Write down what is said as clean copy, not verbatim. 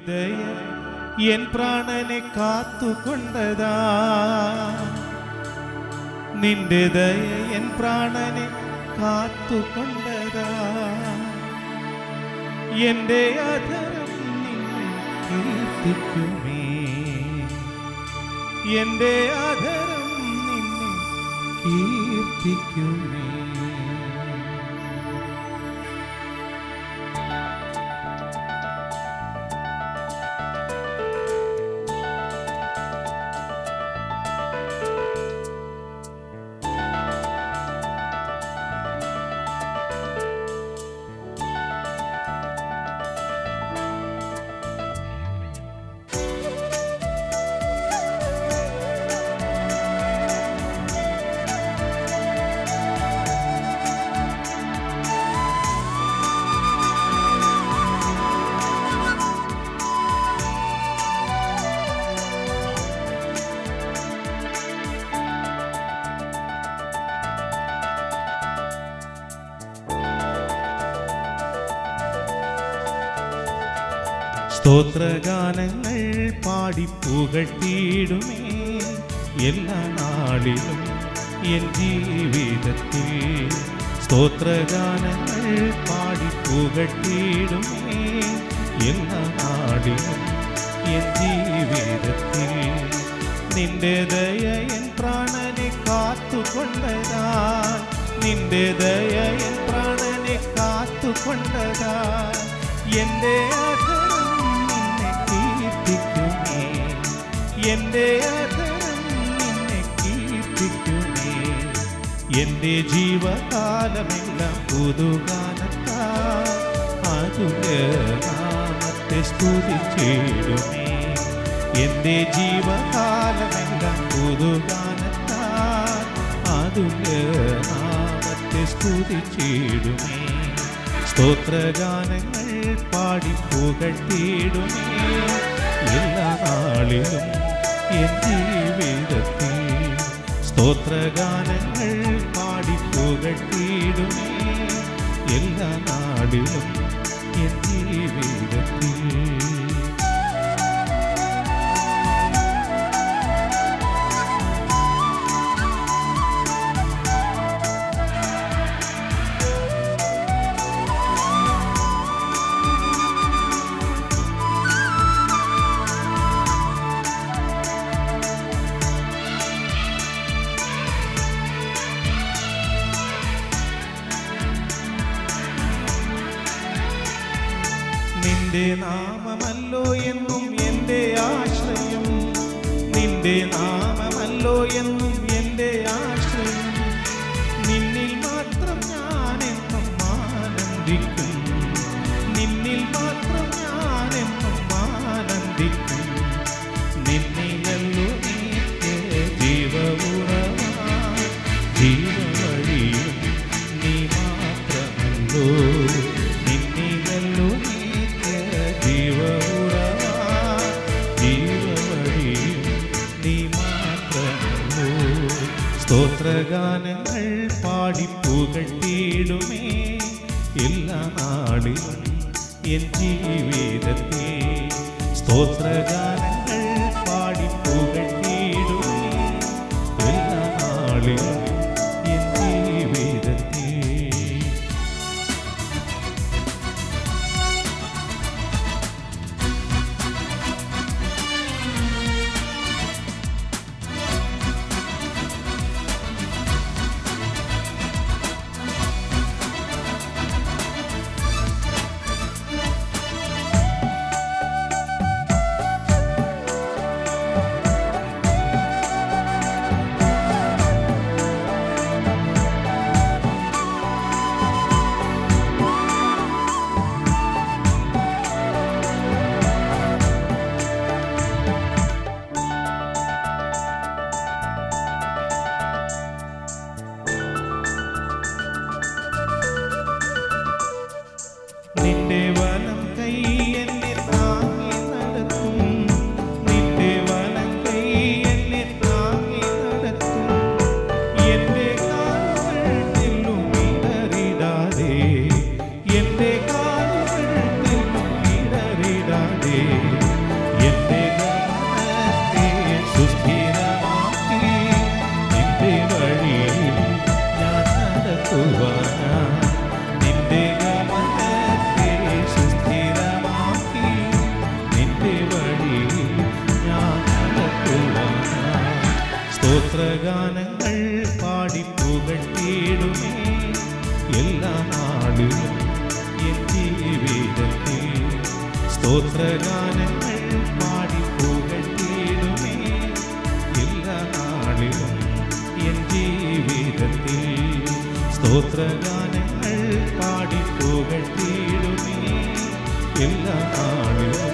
ദയ എൻ പ്രാണനെ കാത്തുകൊണ്ടതാ, നിന്റെ ദയ എൻ പ്രാണനെ കാത്തുകൊണ്ടതാ. എന്റെ അധരം നിന്നെ കീർത്തിക്കുമേ, എന്റെ അധരം നിന്നെ കീർത്തിക്കുമേ. സ്തോത്രഗാനങ്ങൾ പാടി പുകഴ്ത്തിയിടുമേ എല്ലാ നാളിലും എൻ ജീവിതത്തിൽ. സ്തോത്രഗാനങ്ങൾ പാടി പുകഴ്ത്തിയിടുമേ എല്ലാ നാളിലും എൻ ജീവിതത്തിൽ. നിന്റെ ദയ എൻ പ്രാണനെ കാത്തുകൊണ്ടതാ, നിന്റെ ദയ എൻ പ്രാണനെ കാത്തുകൊണ്ടതാ. എന്റെ എന്റെ അധരം നിന്നെ കീർത്തിക്കുമേ. എന്റെ ജീവകാലമെല്ലാം പുതുഗാനത്താൽ അതുല്യനാമത്തെ സ്തുതിച്ചിടുമേ. എന്റെ ജീവകാലമെല്ലാം പുതുഗാനത്താൽ അതുല്യനാമത്തെ സ്തുതിച്ചിടുമേ. സ്തോത്രഗാനങ്ങൾ പാടി പുകഴ്ത്തിയിടുമേ എല്ലാ നാളിലും എൻ ജീവിതത്തിൽ. സ്തോത്രഗാനങ്ങൾ പാടി പുകഴ്ത്തിയിടുമേ എല്ലാ നാളിലും എൻ ജീവിതത്തിൽ. നിന്റെ നാമമല്ലോ എന്നും എൻ്റെ ആശ്രയം, നിന്റെ നാമമല്ലോ എന്നും എൻ്റെ ആശ്രയം. നിന്നിൽ മാത്രം ഞാനെന്നും ആനന്ദിക്കും, നിന്നിൽ മാത്രം ഞാനെന്നും ആനന്ദിക്കും. നിന്നിലല്ലോ നിത്യ ജീവഉറവാ, ജീവവഴിയും നീ മാത്രമല്ലോ. സ്തോത്രഗാനങ്ങൾ പാടി പുകഴ്ത്തിയിടുമേ എല്ലാ നാളിലും എൻ ജീവിതത്തിൽ. സ്തോത്രഗാനങ്ങൾ പാടി പുകഴ്ത്തിയിടുമേ എല്ലാ നാളിലും എൻ ജീവിതത്തിൽ. സ്തോത്രഗാനങ്ങൾ പാടി പുകഴ്ത്തിയിടുമേ എല്ലാ നാളിലും എൻ ജീവിതത്തിൽ. സ്തോത്രഗാനങ്ങൾ പാടി പുകഴ്ത്തിയിടുമേ എല്ലാ നാളിലും എൻ ജീവിതത്തിൽ. സ്തോത്രഗാനങ്ങൾ പാടി പുകഴ്ത്തിയിടുമേ എല്ലാ നാളിലും